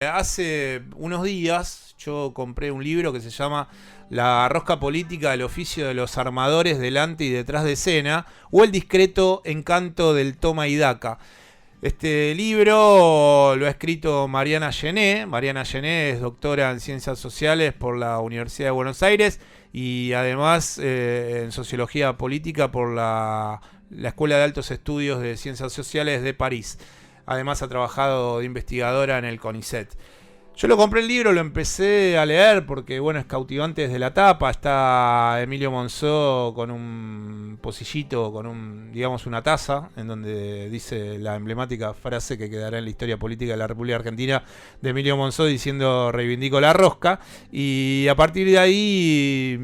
Hace unos días yo compré un libro que se llama La rosca política del oficio de los armadores delante y detrás de escena, o El discreto encanto del toma y daca. Este libro lo ha escrito Mariana Gené. Mariana Gené es doctora en Ciencias Sociales por la Universidad de Buenos Aires y además en Sociología Política por la Escuela de Altos Estudios de Ciencias Sociales de París. Además ha trabajado de investigadora en el CONICET. Yo lo compré el libro, lo empecé a leer porque, bueno, es cautivante desde la tapa. Está Emilio Monzó con un pocillito, con digamos, una taza, en donde dice la emblemática frase que quedará en la historia política de la República Argentina de Emilio Monzó diciendo reivindico la rosca. Y a partir de ahí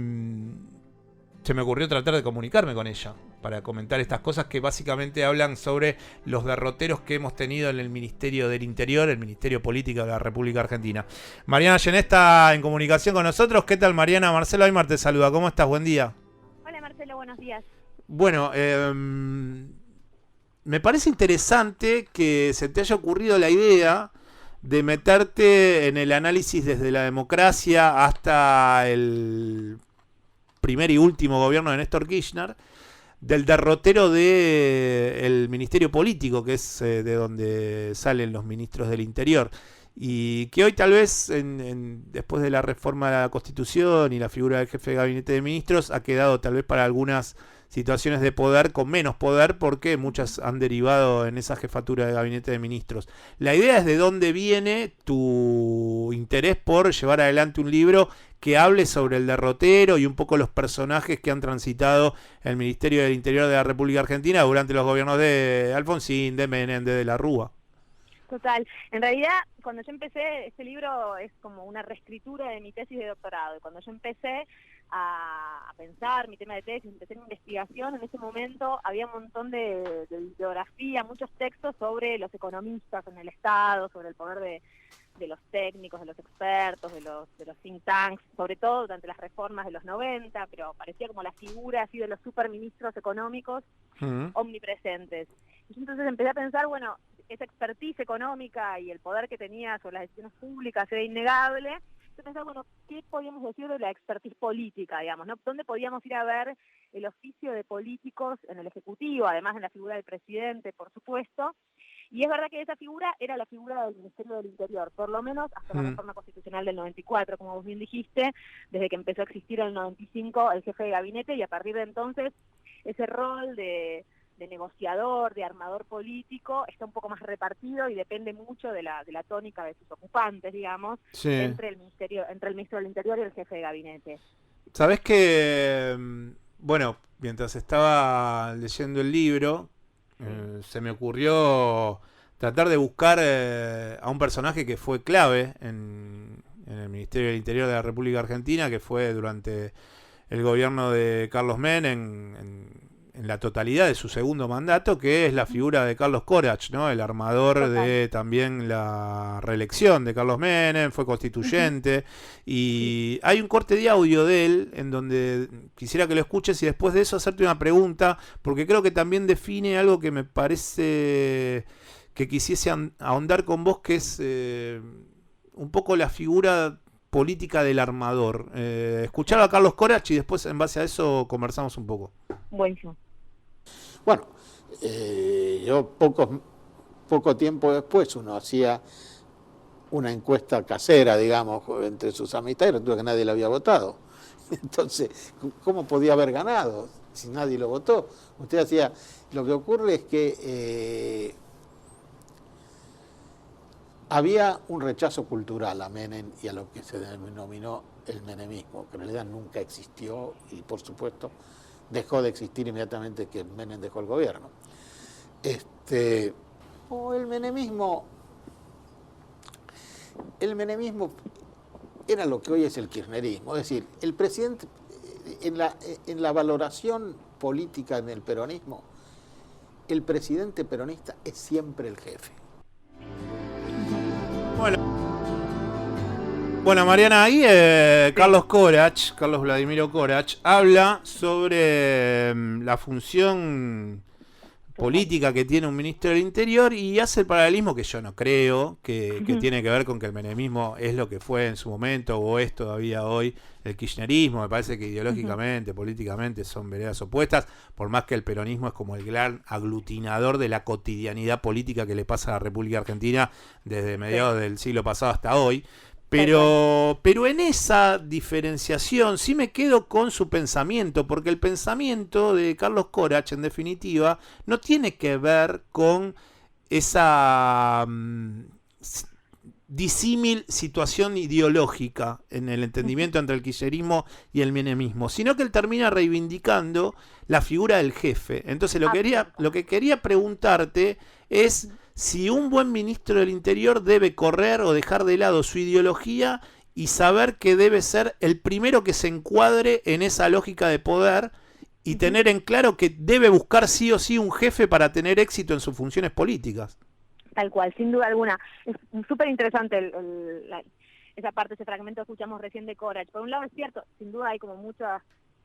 se me ocurrió tratar de comunicarme con ella para comentar estas cosas que básicamente hablan sobre los derroteros que hemos tenido en el Ministerio del Interior, el Ministerio Político de la República Argentina. Mariana Gené está en comunicación con nosotros. ¿Qué tal, Mariana? Marcelo Aymar te saluda. ¿Cómo estás? Buen día. Hola Marcelo, buenos días. Bueno, me parece interesante que se te haya ocurrido la idea de meterte en el análisis desde la democracia hasta el primer y último gobierno de Néstor Kirchner, del derrotero del Ministerio Político, que es de donde salen los ministros del Interior, y que hoy tal vez, después de la reforma de la Constitución y la figura del jefe de gabinete de ministros, ha quedado tal vez para algunas situaciones de poder con menos poder, porque muchas han derivado en esa jefatura de gabinete de ministros. La idea es de dónde viene tu interés por llevar adelante un libro que hable sobre el derrotero y un poco los personajes que han transitado el Ministerio del Interior de la República Argentina durante los gobiernos de Alfonsín, de Menem, de la Rúa. Total, en realidad cuando yo empecé, este libro es como una reescritura de mi tesis de doctorado, y cuando yo empecé a pensar mi tema de tesis, empecé mi investigación, en ese momento había un montón de bibliografía, muchos textos sobre los economistas en el Estado, sobre el poder de los técnicos, de los expertos, de los think tanks, sobre todo durante las reformas de los 90, pero parecía como la figura así de los superministros económicos omnipresentes. Y entonces empecé a pensar, bueno, esa expertise económica y el poder que tenía sobre las decisiones públicas era innegable. Entonces pensaba, bueno, ¿qué podíamos decir de la expertise política, digamos, ¿no? ¿Dónde podíamos ir a ver el oficio de políticos en el Ejecutivo, además en la figura del presidente, por supuesto? Y es verdad que esa figura era la figura del Ministerio del Interior, por lo menos hasta la reforma constitucional del 94, como vos bien dijiste, desde que empezó a existir en el 95 el jefe de gabinete, y a partir de entonces ese rol de negociador, de armador político, está un poco más repartido y depende mucho de la tónica de sus ocupantes, digamos, Sí. entre el ministro del Interior y el jefe de gabinete. Sabés que, bueno, mientras estaba leyendo el libro, se me ocurrió tratar de buscar a un personaje que fue clave en el Ministerio del Interior de la República Argentina, que fue durante el gobierno de Carlos Menem en la totalidad de su segundo mandato, que es la figura de Carlos Corach, ¿no? El armador de también la reelección de Carlos Menem, fue constituyente, y hay un corte de audio de él en donde quisiera que lo escuches y después de eso hacerte una pregunta, porque creo que también define algo que me parece que quisiese ahondar con vos, que es un poco la figura política del armador. Escuchar a Carlos Corach y después en base a eso conversamos un poco. Buenísimo. Bueno, yo poco tiempo después uno hacía una encuesta casera, digamos, entre sus amistades, que nadie le había votado. Entonces, ¿cómo podía haber ganado si nadie lo votó? Usted hacía, lo que ocurre es que había un rechazo cultural a Menem y a lo que se denominó el menemismo, que en realidad nunca existió y, por supuesto, dejó de existir inmediatamente que Menem dejó el gobierno. El menemismo era lo que hoy es el kirchnerismo, es decir, el presidente, en la valoración política en el peronismo, el presidente peronista es siempre el jefe. Bueno, Mariana, ahí Carlos Vladimiro Corach, habla sobre la función política que tiene un ministro del Interior, y hace el paralelismo que yo no creo, que tiene que ver con que el menemismo es lo que fue en su momento o es todavía hoy el kirchnerismo. Me parece que ideológicamente, políticamente son veredas opuestas, por más que el peronismo es como el gran aglutinador de la cotidianidad política que le pasa a la República Argentina desde mediados del siglo pasado hasta hoy. Pero en esa diferenciación sí me quedo con su pensamiento, porque el pensamiento de Carlos Corach, en definitiva, no tiene que ver con esa disímil situación ideológica en el entendimiento entre el kirchnerismo y el menemismo, sino que él termina reivindicando la figura del jefe. Entonces lo que quería preguntarte es si un buen ministro del Interior debe correr o dejar de lado su ideología y saber que debe ser el primero que se encuadre en esa lógica de poder y tener en claro que debe buscar sí o sí un jefe para tener éxito en sus funciones políticas. Tal cual, sin duda alguna. Es súper interesante esa parte, ese fragmento que escuchamos recién de Corach. Por un lado es cierto, sin duda hay como muchas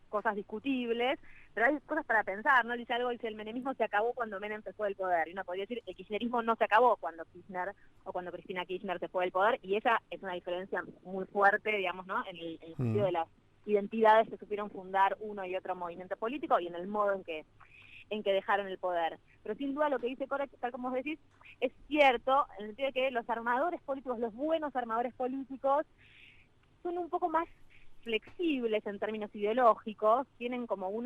cosas discutibles, pero hay cosas para pensar, ¿no? Dice algo, dice, el menemismo se acabó cuando Menem se fue del poder, y uno podría decir, el kirchnerismo no se acabó cuando Kirchner o cuando Cristina Kirchner se fue del poder, y esa es una diferencia muy fuerte, digamos, ¿no? En el sentido de las identidades que supieron fundar uno y otro movimiento político y en el modo en que dejaron el poder. Pero sin duda lo que dice Corach, tal como vos decís, es cierto, en el sentido de que los armadores políticos, los buenos armadores políticos, son un poco más flexibles en términos ideológicos, tienen como un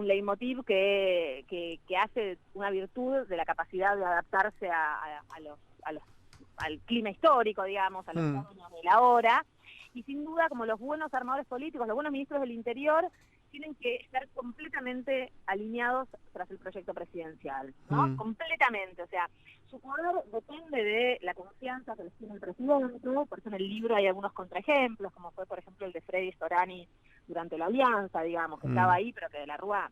leitmotiv que hace una virtud de la capacidad de adaptarse al clima histórico, digamos, a los términos de la hora, y sin duda como los buenos armadores políticos, los buenos ministros del Interior, tienen que estar completamente alineados tras el proyecto presidencial, ¿no? Completamente, o sea, su poder depende de la confianza que les tiene el presidente. Por eso en el libro hay algunos contraejemplos, como fue, por ejemplo, el de Freddy Storani durante la alianza, digamos, que estaba ahí, pero que de la Rúa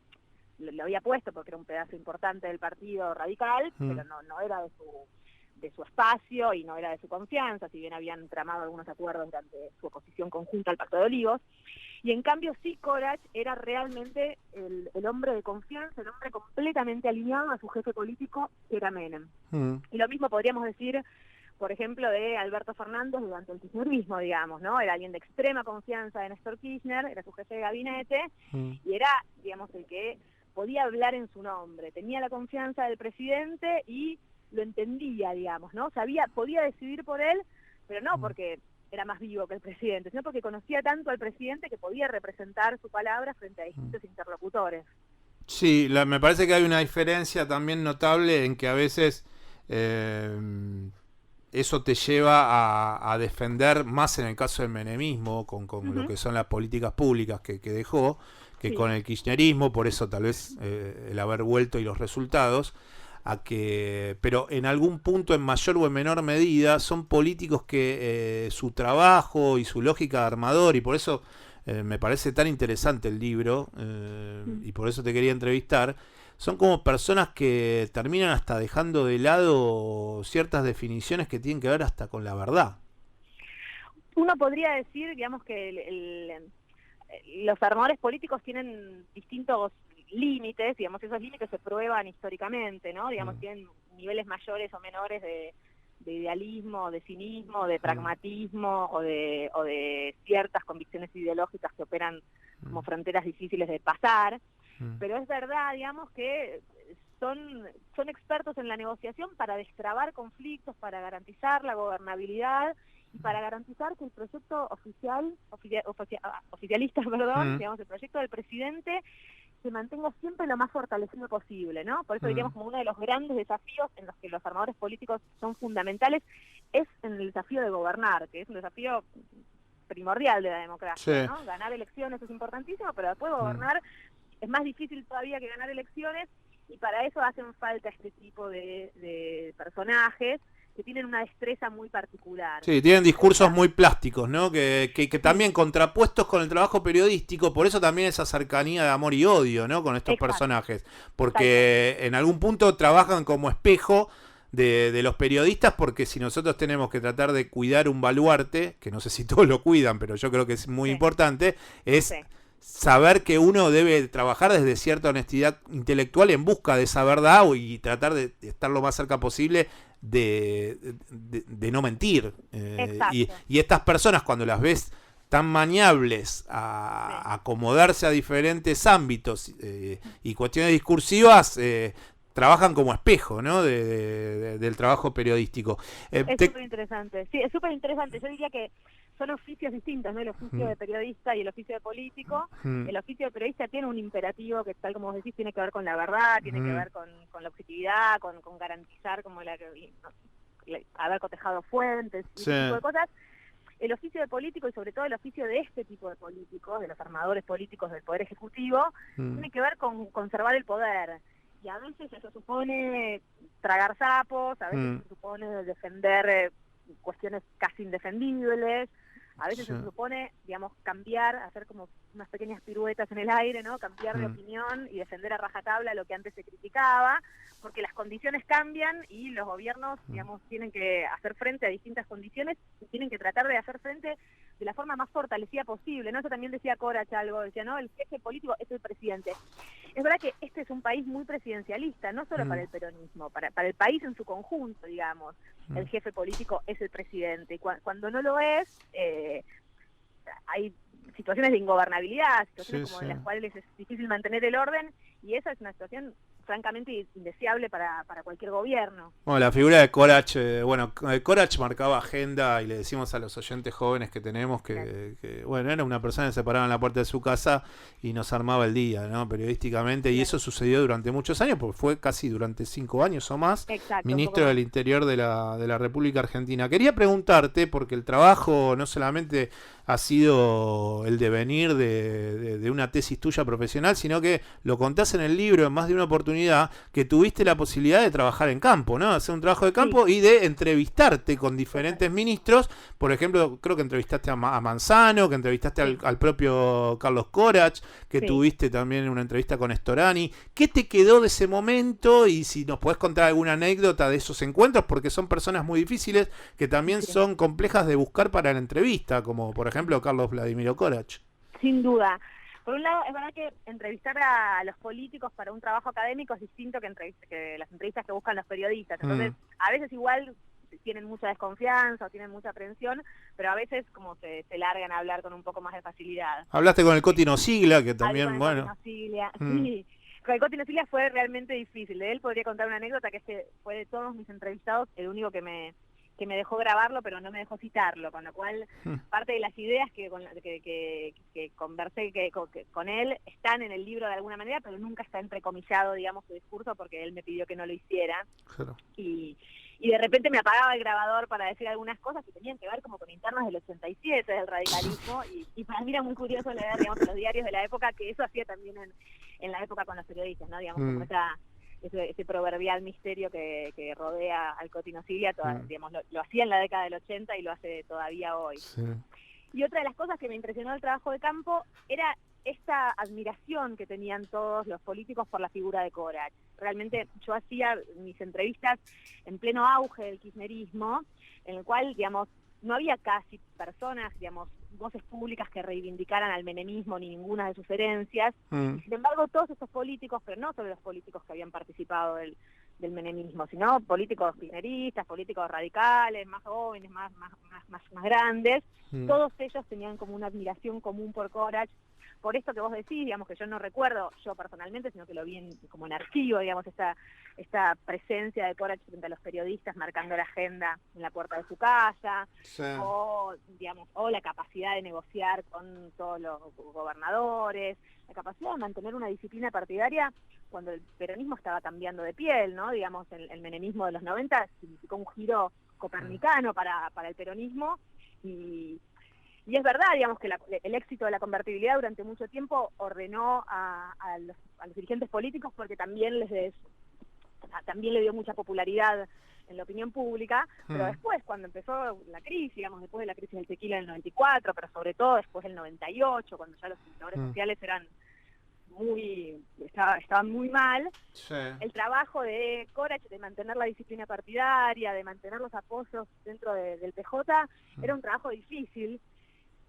lo había puesto porque era un pedazo importante del Partido Radical, pero no era de su espacio y no era de su confianza, si bien habían tramado algunos acuerdos durante su oposición conjunta al Pacto de Olivos. Y en cambio sí, Corach era realmente el hombre de confianza, el hombre completamente alineado a su jefe político, que era Menem. Y lo mismo podríamos decir, por ejemplo, de Alberto Fernández durante el kirchnerismo, digamos, ¿no? Era alguien de extrema confianza de Néstor Kirchner, era su jefe de gabinete, y era, digamos, el que podía hablar en su nombre, tenía la confianza del presidente y lo entendía, digamos, ¿no? Podía decidir por él, pero no porque era más vivo que el presidente, sino porque conocía tanto al presidente que podía representar su palabra frente a distintos interlocutores. Sí, me parece que hay una diferencia también notable en que a veces eso te lleva a defender más en el caso del menemismo, con lo que son las políticas públicas que dejó, que con el kirchnerismo, por eso tal vez el haber vuelto y los resultados, pero en algún punto, en mayor o en menor medida, son políticos que su trabajo y su lógica de armador, y por eso me parece tan interesante el libro, y por eso te quería entrevistar, son como personas que terminan hasta dejando de lado ciertas definiciones que tienen que ver hasta con la verdad. Uno podría decir, digamos, que los armadores políticos tienen distintos límites, digamos, esos límites se prueban históricamente, ¿no? Digamos, tienen niveles mayores o menores de idealismo, de cinismo, de pragmatismo o de ciertas convicciones ideológicas que operan como fronteras difíciles de pasar, pero es verdad, digamos, que son expertos en la negociación para destrabar conflictos, para garantizar la gobernabilidad y para garantizar que el proyecto oficialista, digamos, el proyecto del presidente se mantenga siempre lo más fortalecido posible, ¿no? Por eso diríamos como uno de los grandes desafíos en los que los armadores políticos son fundamentales es en el desafío de gobernar, que es un desafío primordial de la democracia, ¿no? Ganar elecciones es importantísimo, pero después gobernar es más difícil todavía que ganar elecciones, y para eso hacen falta este tipo de personajes que tienen una destreza muy particular. Sí, tienen discursos muy plásticos, ¿no? Que también contrapuestos con el trabajo periodístico, por eso también esa cercanía de amor y odio, ¿no? Con estos personajes, porque en algún punto trabajan como espejo de los periodistas, porque si nosotros tenemos que tratar de cuidar un baluarte, que no sé si todos lo cuidan, pero yo creo que es muy importante, es saber que uno debe trabajar desde cierta honestidad intelectual en busca de esa verdad y tratar de estar lo más cerca posible de no mentir. Y estas personas, cuando las ves tan maniables a acomodarse a diferentes ámbitos y cuestiones discursivas, trabajan como espejo, ¿no? Del trabajo periodístico. Es súper interesante. Sí, es súper interesante. Yo diría que son oficios distintos, ¿no? El oficio de periodista y el oficio de político. El oficio de periodista tiene un imperativo que, tal como vos decís, tiene que ver con la verdad, tiene que ver con la objetividad, con garantizar como haber cotejado fuentes, y ese tipo de cosas. El oficio de político, y sobre todo el oficio de este tipo de políticos, de los armadores políticos del Poder Ejecutivo, tiene que ver con conservar el poder. Y a veces eso supone tragar sapos, a veces eso supone defender cuestiones casi indefendibles, a veces se supone, digamos, cambiar, hacer como unas pequeñas piruetas en el aire, ¿no? Cambiar de opinión y defender a rajatabla lo que antes se criticaba, porque las condiciones cambian y los gobiernos, digamos, tienen que hacer frente a distintas condiciones y tienen que tratar de hacer frente de la forma más fortalecida posible, ¿no? Eso también decía Corach algo, decía, ¿no? El jefe político es el presidente. Es verdad que este es un país muy presidencialista, no solo para el peronismo, para el país en su conjunto, digamos. El jefe político es el presidente. Y cuando no lo es, hay situaciones de ingobernabilidad, situaciones como en las cuales es difícil mantener el orden, y esa es una situación francamente indeseable para cualquier gobierno. Bueno, la figura de Corach, Corach marcaba agenda, y le decimos a los oyentes jóvenes que tenemos que bueno, era una persona que se paraba en la puerta de su casa y nos armaba el día, ¿no? Periodísticamente, y eso sucedió durante muchos años, porque fue casi durante 5 años o más, ministro del Interior de la República Argentina. Quería preguntarte, porque el trabajo no solamente ha sido el devenir de una tesis tuya profesional, sino que lo contás en el libro en más de una oportunidad, que tuviste la posibilidad de trabajar en campo, ¿no? Hacer un trabajo de campo y de entrevistarte con diferentes ministros. Por ejemplo, creo que entrevistaste a Manzano, que entrevistaste al propio Carlos Corach, que tuviste también una entrevista con Storani. ¿Qué te quedó de ese momento? Y si nos podés contar alguna anécdota de esos encuentros, porque son personas muy difíciles que también son complejas de buscar para la entrevista, como por ejemplo Carlos Vladimiro Corach. Sin duda. Por un lado, es verdad que entrevistar a los políticos para un trabajo académico es distinto que las entrevistas que buscan los periodistas. Entonces, a veces igual tienen mucha desconfianza o tienen mucha aprensión, pero a veces como se largan a hablar con un poco más de facilidad. Hablaste con el Coti Nosiglia, que también, bueno... Sí. Con el Coti Nosiglia fue realmente difícil. De él podría contar una anécdota, que es que fue de todos mis entrevistados el único que me dejó grabarlo, pero no me dejó citarlo, con lo cual parte de las ideas que conversé con él están en el libro de alguna manera, pero nunca está entrecomillado, digamos, su discurso, porque él me pidió que no lo hiciera. Claro. Y de repente me apagaba el grabador para decir algunas cosas que tenían que ver como con internas del 87, del radicalismo, y para mí era muy curioso leer, digamos, los diarios de la época, que eso hacía también en la época con los periodistas, ¿no? Digamos, como ese proverbial misterio que rodea al Coti Nosiglia, digamos, lo hacía en la década del 80 y lo hace todavía hoy. Sí. Y otra de las cosas que me impresionó del trabajo de campo era esta admiración que tenían todos los políticos por la figura de Corach. Realmente yo hacía mis entrevistas en pleno auge del kirchnerismo, en el cual, digamos, no había casi personas, digamos, voces públicas que reivindicaran al menemismo ni ninguna de sus herencias. Sin embargo, todos estos políticos, pero no solo los políticos que habían participado del menemismo, sino políticos kirchneristas, políticos radicales, más jóvenes, más grandes, todos ellos tenían como una admiración común por Corach. Por esto que vos decís, digamos, que yo no recuerdo yo personalmente, sino que lo vi como en archivo, digamos, esta presencia de Corach frente a los periodistas marcando la agenda en la puerta de su casa, o la capacidad de negociar con todos los gobernadores, la capacidad de mantener una disciplina partidaria cuando el peronismo estaba cambiando de piel, ¿no? Digamos, el menemismo de los 90 significó un giro copernicano para el peronismo, y es verdad, digamos, que el éxito de la convertibilidad durante mucho tiempo ordenó a los dirigentes políticos, porque también le dio mucha popularidad en la opinión pública, pero después, cuando empezó la crisis, digamos, después de la crisis del tequila del 94, pero sobre todo después del 98, cuando ya los indicadores sociales estaban muy mal, el trabajo de Corach de mantener la disciplina partidaria, de mantener los apoyos dentro del PJ, era un trabajo difícil.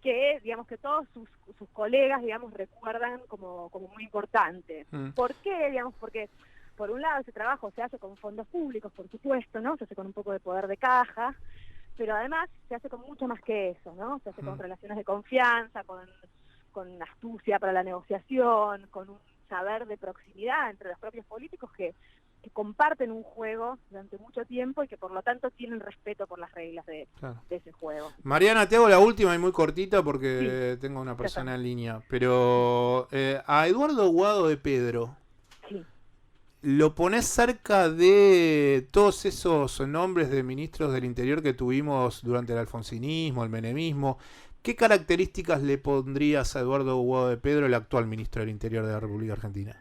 que, digamos, que todos sus colegas, digamos, recuerdan como muy importante. ¿Por qué? Digamos, porque por un lado ese trabajo se hace con fondos públicos, por supuesto, ¿no? Se hace con un poco de poder de caja, pero además se hace con mucho más que eso, ¿no? Se hace con relaciones de confianza, con astucia para la negociación, con un saber de proximidad entre los propios políticos que comparten un juego durante mucho tiempo y que por lo tanto tienen respeto por las reglas de ese juego. Mariana, te hago la última y muy cortita porque tengo una persona en línea, pero a Eduardo Guado de Pedro, ¿lo ponés cerca de todos esos nombres de ministros del Interior que tuvimos durante el alfonsinismo, el menemismo? ¿Qué características le pondrías a Eduardo Guado de Pedro, el actual ministro del Interior de la República Argentina?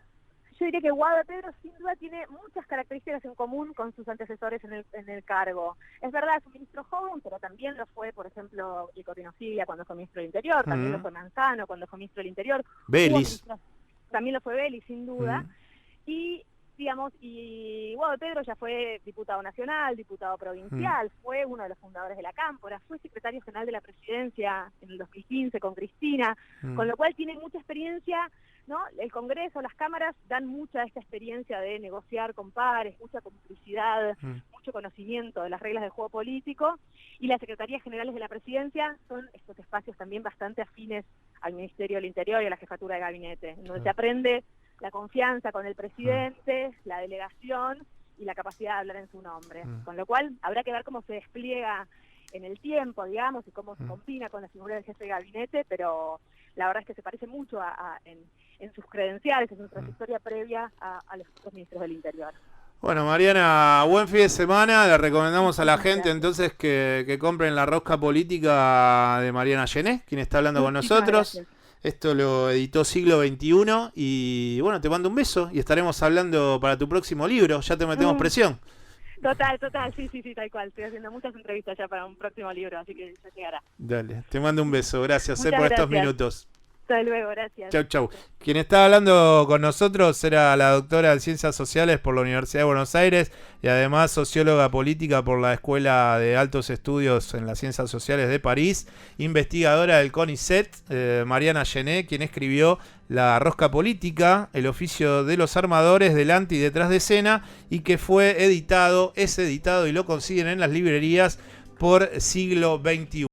Yo diría que Guado de Pedro sin duda tiene muchas características en común con sus antecesores en el cargo. Es verdad, es un ministro joven, pero también lo fue, por ejemplo, Licorino Siglia cuando fue ministro del Interior, también lo fue Manzano cuando fue ministro del Interior. Vélez. También lo fue Vélez, sin duda. Y Guado de Pedro ya fue diputado nacional, diputado provincial, fue uno de los fundadores de la Cámpora, fue secretario general de la Presidencia en el 2015 con Cristina, con lo cual tiene mucha experiencia, ¿no? El Congreso, las cámaras dan mucha de esta experiencia de negociar con pares, mucha complicidad, mucho conocimiento de las reglas del juego político, y las secretarías generales de la Presidencia son estos espacios también bastante afines al Ministerio del Interior y a la jefatura de gabinete, donde se aprende la confianza con el presidente, la delegación y la capacidad de hablar en su nombre. Con lo cual habrá que ver cómo se despliega en el tiempo, digamos, y cómo se combina con la figura del jefe de gabinete, pero la verdad es que se parece mucho en sus credenciales, en su trayectoria previa a los otros ministros del Interior. Bueno, Mariana, buen fin de semana. Le recomendamos a la gente entonces que compren La Rosca Política de Mariana Gené, quien está hablando con nosotros. Gracias. Esto lo editó Siglo XXI y bueno, te mando un beso y estaremos hablando para tu próximo libro. Ya te metemos presión. Total, sí, tal cual. Estoy haciendo muchas entrevistas ya para un próximo libro, así que ya llegará. Dale, te mando un beso. Gracias por estos minutos. Hasta luego, gracias. Chau. Quien estaba hablando con nosotros era la doctora de Ciencias Sociales por la Universidad de Buenos Aires y además socióloga política por la Escuela de Altos Estudios en las Ciencias Sociales de París, investigadora del CONICET, Mariana Gené, quien escribió La Rosca Política, el oficio de los armadores delante y detrás de escena, y que es editado y lo consiguen en las librerías por Siglo XXI.